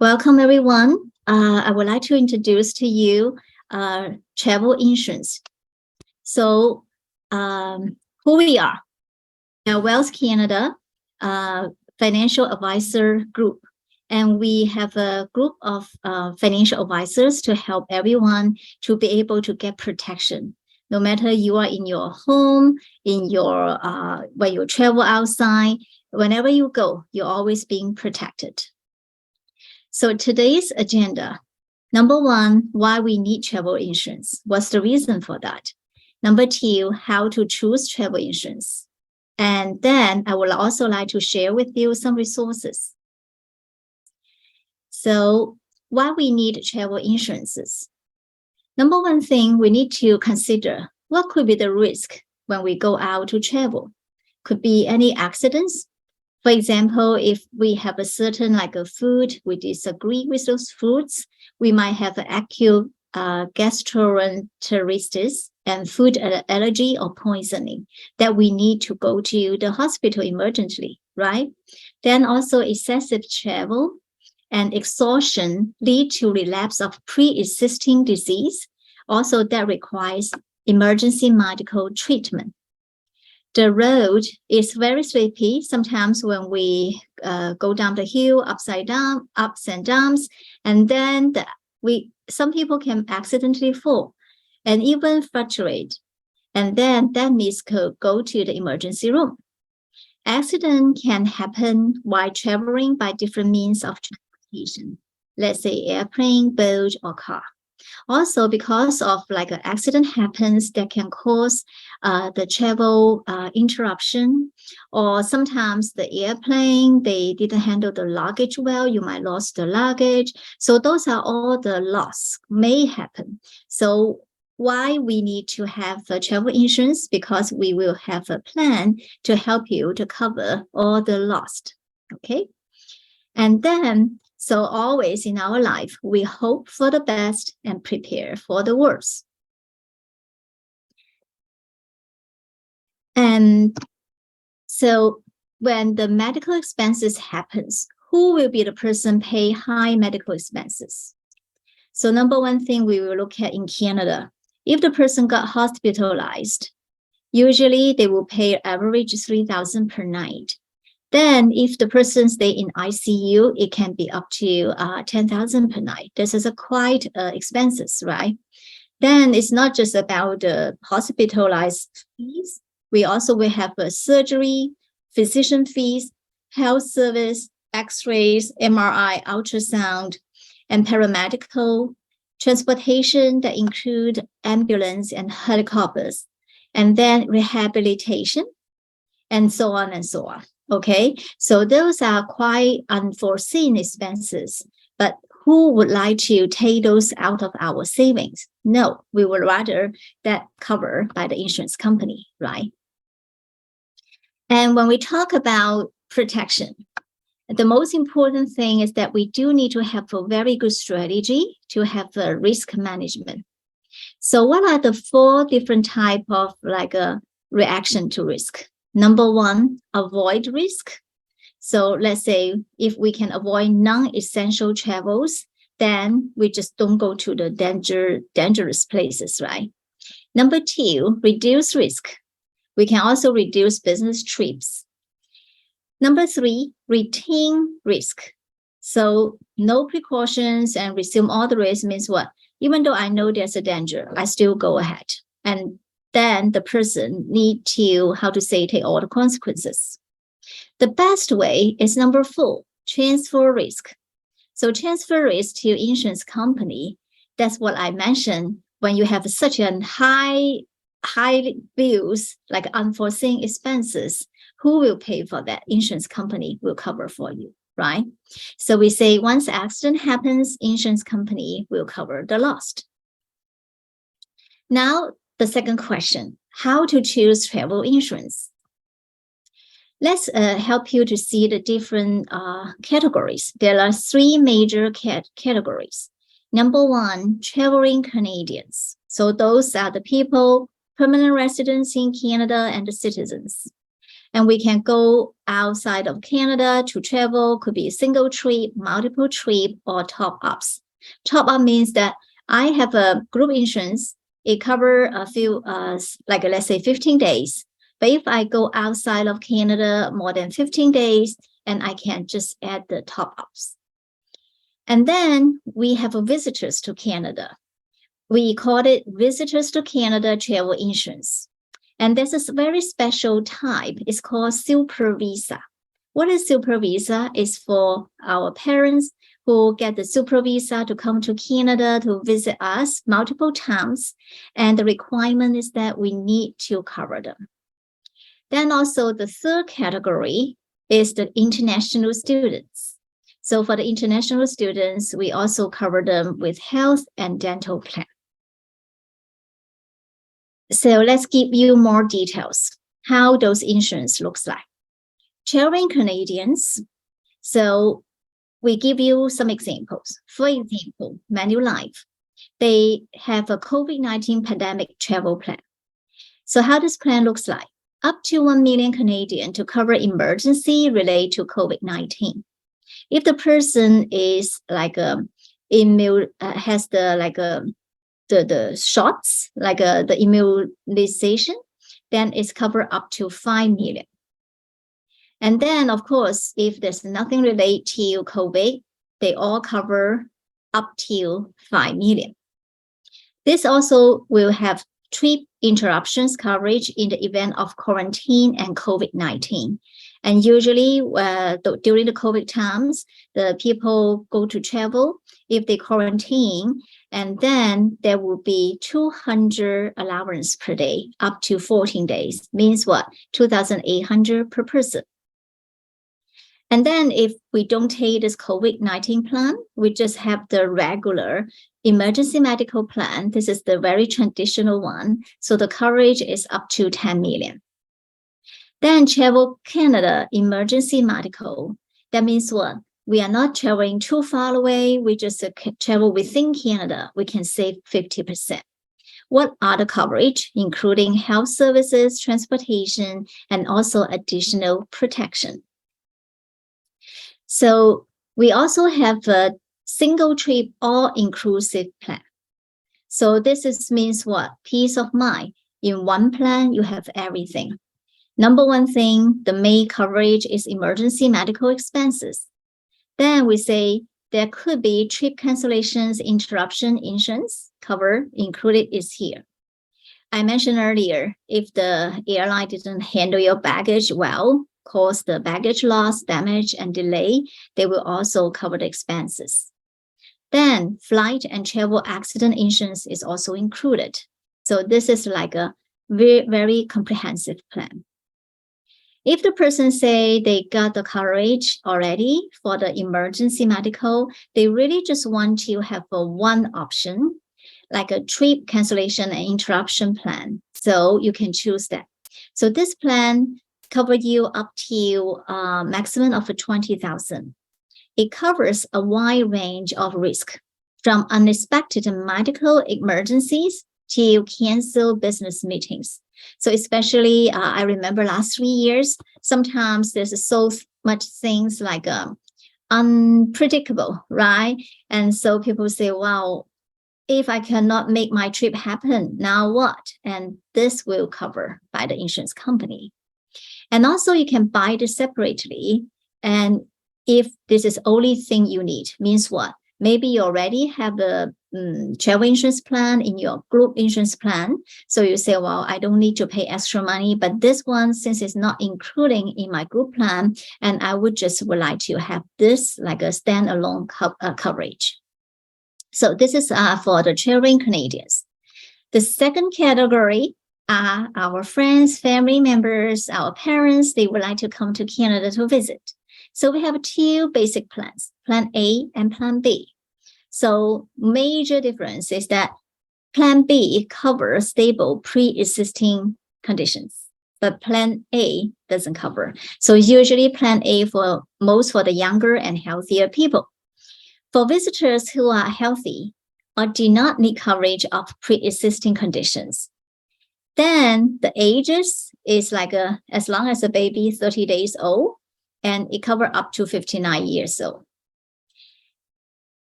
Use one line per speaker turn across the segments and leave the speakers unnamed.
Welcome, everyone. I would like to introduce to you travel insurance. So, who we are? We are Wells Canada Financial Advisor Group, and we have a group of financial advisors to help everyone to be able to get protection. No matter you are in your home, in your when you travel outside, whenever you go, you're always being protected. So today's agenda, number one, why we need travel insurance. What's the reason for that? Number two, how to choose travel insurance. And then I would also like to share with you some resources. So why we need travel insurances? Number one thing we need to consider, what could be the risk when we go out to travel? Could be any accidents. For example, if we have a certain like a food, we disagree with those foods, we might have an acute gastroenteritis and food allergy or poisoning that we need to go to the hospital emergently, right? Then also excessive travel and exhaustion lead to relapse of pre-existing disease. Also, that requires emergency medical treatment. The road is very sleepy. Sometimes when we go down the hill, ups and downs, and then some people can accidentally fall and even fluctuate. And then that needs to go to the emergency room. Accident can happen while traveling by different means of transportation. Let's say airplane, boat, or car. Also, because of like an accident happens that can cause the travel interruption, or sometimes the airplane, they didn't handle the luggage well, you might lose the luggage. So those are all the loss may happen. So why we need to have a travel insurance? Because we will have a plan to help you to cover all the lost. Okay. And then, so always in our life, we hope for the best and prepare for the worst. And so when the medical expenses happens, who will be the person pay high medical expenses? So number one thing we will look at in Canada, if the person got hospitalized, usually they will pay average $3,000 per night. Then if the person stay in ICU, it can be up to $10,000 per night. This is a quite expenses, right? Then it's not just about the hospitalized fees. We also will have a surgery, physician fees, health service, x-rays, MRI, ultrasound, and paramedical transportation that include ambulance and helicopters, and then rehabilitation, and so on and so on. Okay, so those are quite unforeseen expenses, but who would like to take those out of our savings? No, we would rather that covered by the insurance company, right? And when we talk about protection, the most important thing is that we do need to have a very good strategy to have a risk management. So what are the 4 different type of like a reaction to risk? Number one, avoid risk. So let's say if we can avoid non-essential travels, then we just don't go to the dangerous places, right? Number 2, reduce risk. We can also reduce business trips. Number 3, retain risk. So no precautions and resume all the risk means what? Even though I know there's a danger, I still go ahead. And then the person need to, take all the consequences. The best way is number 4, transfer risk. So transfer risk to insurance company. That's what I mentioned. When you have such a high bills, like unforeseen expenses, who will pay for that? Insurance company will cover for you, right? So we say once accident happens, insurance company will cover the loss. Now, the second question, how to choose travel insurance? Let's help you to see the different categories. There are 3 major categories. Number 1, traveling Canadians. So those are the people, permanent residents in Canada and the citizens. And we can go outside of Canada to travel, could be a single trip, multiple trip, or top-ups. Top-up means that I have a group insurance. It covers a few, like let's say 15 days. But if I go outside of Canada more than 15 days, and I can just add the top-ups. And then we have visitors to Canada. We call it Visitors to Canada Travel Insurance. And this is a very special type. It's called Super Visa. What is Super Visa? It's for our parents who get the Super Visa to come to Canada to visit us multiple times. And the requirement is that we need to cover them. Then also the third category is the international students. So for the international students, we also cover them with health and dental plan. So let's give you more details, how those insurance looks like. Traveling Canadians, so we give you some examples. For example, Manulife, they have a COVID-19 pandemic travel plan. So how this plan looks like? Up to 1 million Canadian to cover emergency related to COVID-19. If the person is like has the shots, like the immunization, then it's covered up to 5 million. And then, of course, if there's nothing related to COVID, they all cover up to 5 million. This also will have trip interruptions coverage in the event of quarantine and COVID-19. And usually during the COVID times, the people go to travel if they quarantine, and then there will be 200 allowance per day, up to 14 days, means what? 2,800 per person. And then if we don't take this COVID-19 plan, we just have the regular emergency medical plan. This is the very traditional one. So the coverage is up to 10 million. Then Travel Canada emergency medical. That means what? We are not traveling too far away. We just travel within Canada. We can save 50%. What are the coverage, including health services, transportation, and also additional protection? So we also have a single trip all-inclusive plan. So this means what? Peace of mind. In one plan, you have everything. Number one thing, the main coverage is emergency medical expenses. Then we say there could be trip cancellations, interruption insurance cover included is here. I mentioned earlier, if the airline didn't handle your baggage well, cause the baggage loss, damage, and delay, they will also cover the expenses. Then flight and travel accident insurance is also included. So this is like a very, very comprehensive plan. If the person say they got the coverage already for the emergency medical, they really just want to have one option, like a trip cancellation and interruption plan. So you can choose that. So this plan covers you up to a maximum of 20,000. It covers a wide range of risk, from unexpected medical emergencies to cancel business meetings. So especially, I remember last 3 years, sometimes there's so much things like unpredictable, right? And so people say, wow, if I cannot make my trip happen, now what? And this will cover by the insurance company. And also you can buy this separately. And if this is only thing you need, means what? Maybe you already have a travel insurance plan in your group insurance plan. So you say, well, I don't need to pay extra money, but this one, since it's not including in my group plan, and I would like to have this like a standalone coverage. So this is for the traveling Canadians. The second category are our friends, family members, our parents. They would like to come to Canada to visit. So we have two basic plans, Plan A and Plan B. So major difference is that Plan B covers stable pre-existing conditions, but Plan A doesn't cover. So usually Plan A for the younger and healthier people. For visitors who are healthy or do not need coverage of pre-existing conditions, Then the ages is like as long as a baby 30 days old, and it covers up to 59 years old.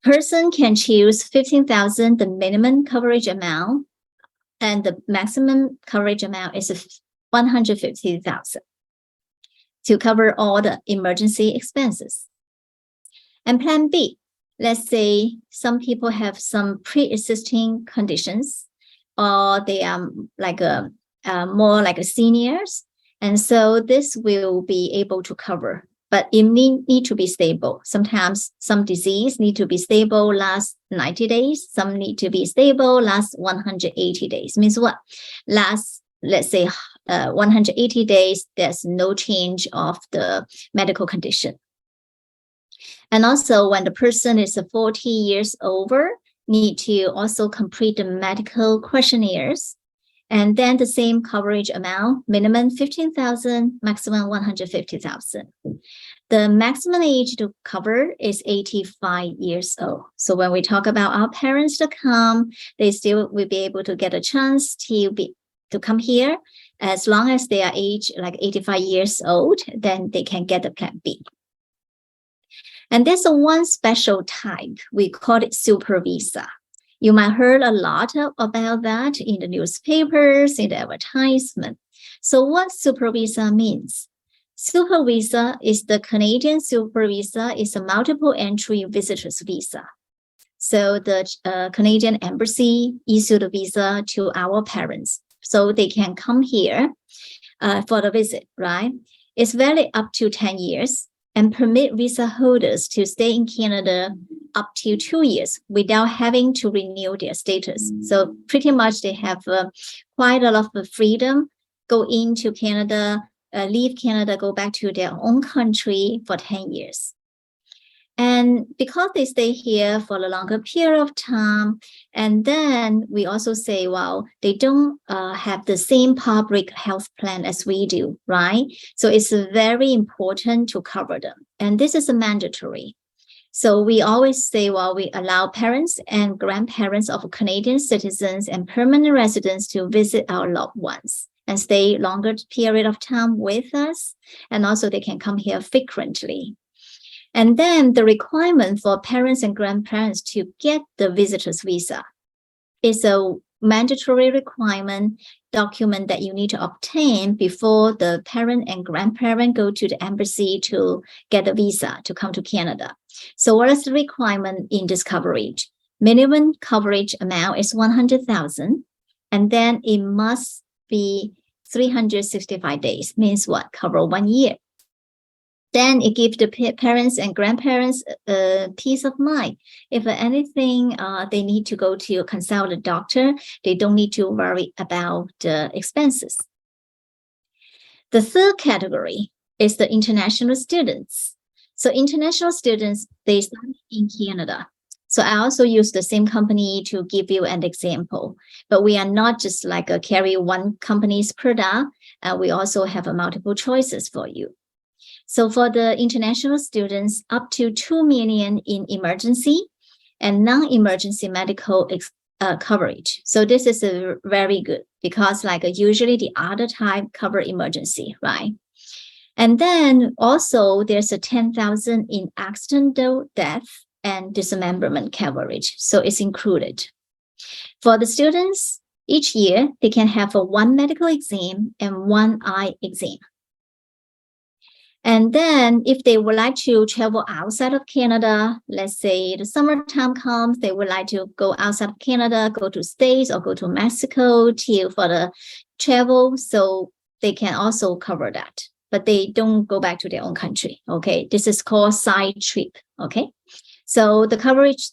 Person can choose 15,000, the minimum coverage amount, and the maximum coverage amount is 150,000 to cover all the emergency expenses. And plan B, let's say some people have some pre-existing conditions, or they are like more like seniors, and so this will be able to cover, but it need to be stable. Sometimes some disease need to be stable last 90 days, some need to be stable last 180 days. Means what? Last, let's say 180 days, there's no change of the medical condition. And also when the person is 40 years over, need to also complete the medical questionnaires. And then the same coverage amount, minimum 15,000, maximum 150,000. The maximum age to cover is 85 years old. So when we talk about our parents to come, they still will be able to get a chance to come here. As long as they are age like 85 years old, then they can get the plan B. And there's one special type, we call it super visa. You might heard a lot about that in the newspapers, in the advertisement. So what super visa means? Super visa is the Canadian super visa is a multiple entry visitors visa. So the Canadian embassy issued a visa to our parents, so they can come here for the visit, right? It's valid up to 10 years and permit visa holders to stay in Canada up to 2 years without having to renew their status. So pretty much they have quite a lot of freedom, go into Canada, leave Canada, go back to their own country for 10 years. And because they stay here for a longer period of time, and then we also say, well, they don't have the same public health plan as we do, right? So it's very important to cover them. And this is a mandatory. So we always say, well, we allow parents and grandparents of Canadian citizens and permanent residents to visit our loved ones and stay longer period of time with us. And also they can come here frequently. And then the requirement for parents and grandparents to get the visitor's visa is a mandatory requirement document that you need to obtain before the parent and grandparent go to the embassy to get a visa to come to Canada. So what is the requirement in this coverage? Minimum coverage amount is 100,000, and then it must be 365 days, means what? Cover 1 year. Then it gives the parents and grandparents peace of mind. If anything, they need to go to consult a doctor, they don't need to worry about the expenses. The third category is the international students. So international students, they study in Canada. So I also use the same company to give you an example, but we are not just like carry one company's product. We also have multiple choices for you. So for the international students, up to 2 million in emergency and non-emergency medical coverage. So this is very good because like usually the other type cover emergency, right? And then also there's a 10,000 in accidental death and dismemberment coverage. So it's included. For the students, each year they can have one medical exam and one eye exam. And then if they would like to travel outside of Canada, let's say the summertime comes, they would like to go outside of Canada, go to States or go to Mexico for the travel. So they can also cover that, but they don't go back to their own country. Okay, this is called side trip. Okay, so the coverage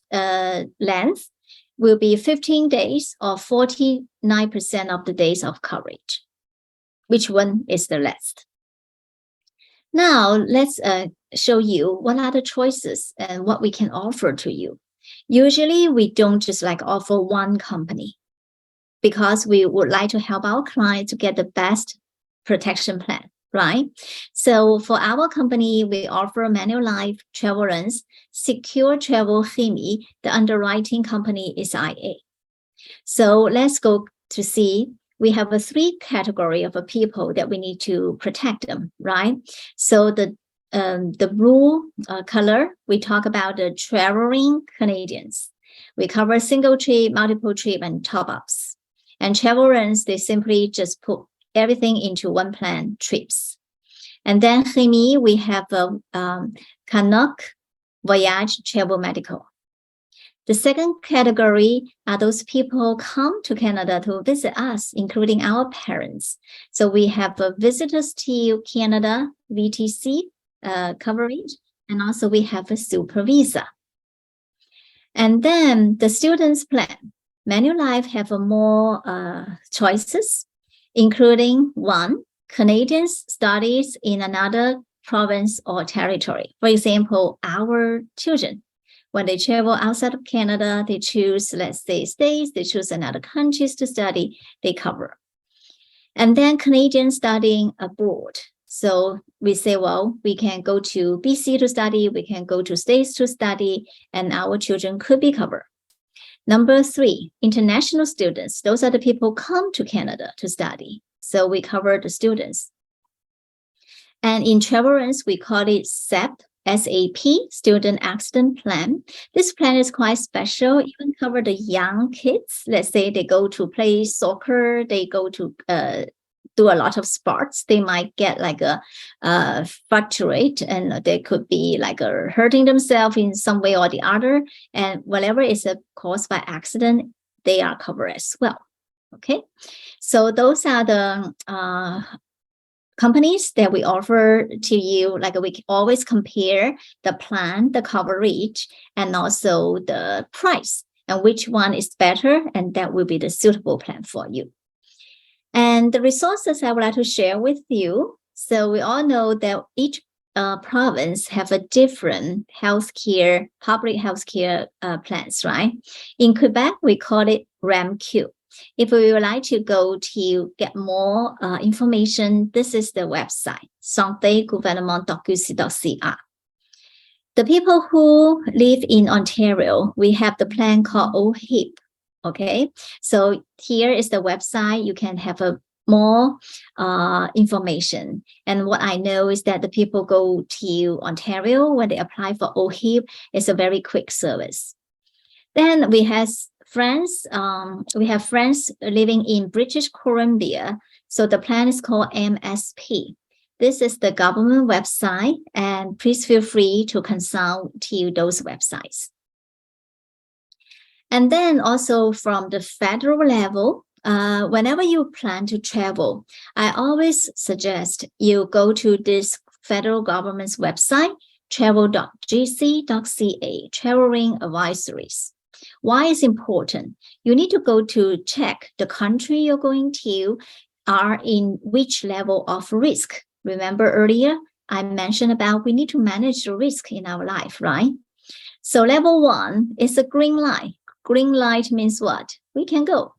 length will be 15 days or 49% of the days of coverage. Which one is the less? Now, let's show you what are the choices and what we can offer to you. Usually, we don't just like offer one company because we would like to help our client to get the best protection plan, right? So for our company, we offer Manulife, Travelers, Secure Travel, FIMI. The underwriting company is IA. So let's go to see we have a three category of people that we need to protect them, right? So the blue color, we talk about the traveling Canadians. We cover single trip, multiple trip, and top-ups. And travelers, they simply just put everything into one plan, trips. And then Rémi, we have Canuck Voyage Travel Medical. The second category are those people come to Canada to visit us, including our parents. So we have a Visitors to Canada, VTC coverage, and also we have a Super Visa. And then the students plan. Manulife have more choices, including one, Canadians studies in another province or territory. For example, our children, when they travel outside of Canada, they choose, let's say, states, they choose another countries to study, they cover. And then Canadians studying abroad. So we say, well, we can go to BC to study, we can go to states to study, and our children could be covered. Number three, international students. Those are the people who come to Canada to study. So we cover the students. And in travelers, we call it SAP, SAP, Student Accident Plan. This plan is quite special. It even cover the young kids. Let's say they go to play soccer, they go to do a lot of sports. They might get like a fracturate, and they could be like hurting themselves in some way or the other. And whatever is caused by accident, they are covered as well. Okay, so those are the companies that we offer to you. Like we always compare the plan, the coverage, and also the price, and which one is better, and that will be the suitable plan for you. And the resources I would like to share with you. So we all know that each province have a different healthcare, public healthcare plans, right? In Quebec, we call it RAMQ. If we would like to go to get more information, this is the website, santegouvernement.qc.ca. The people who live in Ontario, we have the plan called OHIP. Okay, so here is the website. You can have a more information. And what I know is that the people go to Ontario when they apply for OHIP. It's a very quick service. Then we have friends. We have friends living in British Columbia. So the plan is called MSP. This is the government website, and please feel free to consult to those websites. And then also from the federal level, whenever you plan to travel, I always suggest you go to this federal government's website, travel.gc.ca, traveling advisories. Why is important? You need to go to check the country you're going to are in which level of risk. Remember earlier, I mentioned about we need to manage the risk in our life, right? So level 1 is a green light. Green light means what? We can go.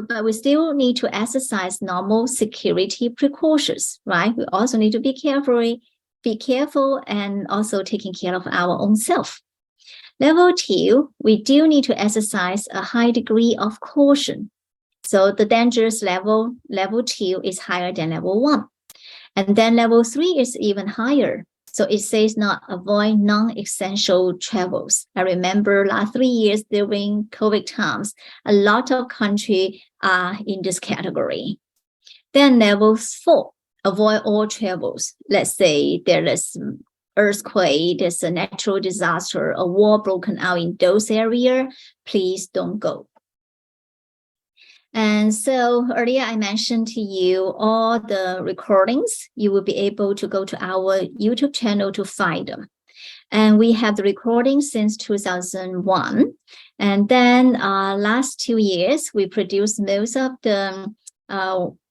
But we still need to exercise normal security precautions, right? We also need to be careful and also taking care of our own self. Level 2, we do need to exercise a high degree of caution. So the dangerous level 2 is higher than level 1. And then level 3 is even higher. So it says not avoid non-essential travels. I remember last 3 years during COVID times, a lot of countries are in this category. Then level 4, avoid all travels. Let's say there is earthquake, there's a natural disaster, a war broken out in those areas, please don't go. And so earlier I mentioned to you all the recordings. You will be able to go to our YouTube channel to find them. And we have the recording since 2001. And then last 2 years, we produced most of the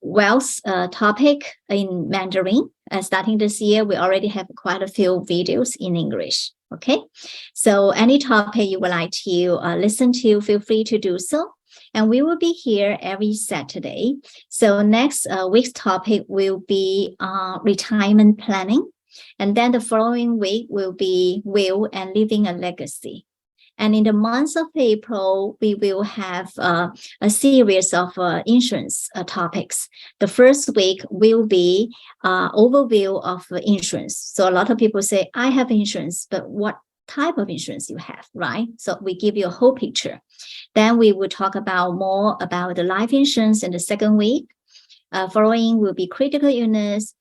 wealth topic in Mandarin. Starting this year, we already have quite a few videos in English. Okay, so any topic you would like to listen to, feel free to do so. And we will be here every Saturday. So next week's topic will be retirement planning. And then the following week will be will and leaving a legacy. And in the month of April, we will have a series of insurance topics. The first week will be overview of insurance. So a lot of people say, I have insurance, but what type of insurance you have, right? So we give you a whole picture. Then we will talk about more about the life insurance in the second week. Following will be critical illness,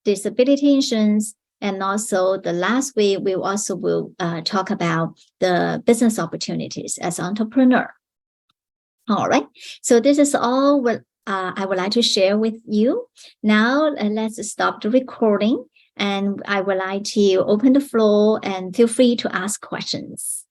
disability insurance, and also the last week we also will talk about the business opportunities as an entrepreneur. All right, so this is all what I would like to share with you. Now let's stop the recording, and I would like to open the floor and feel free to ask questions.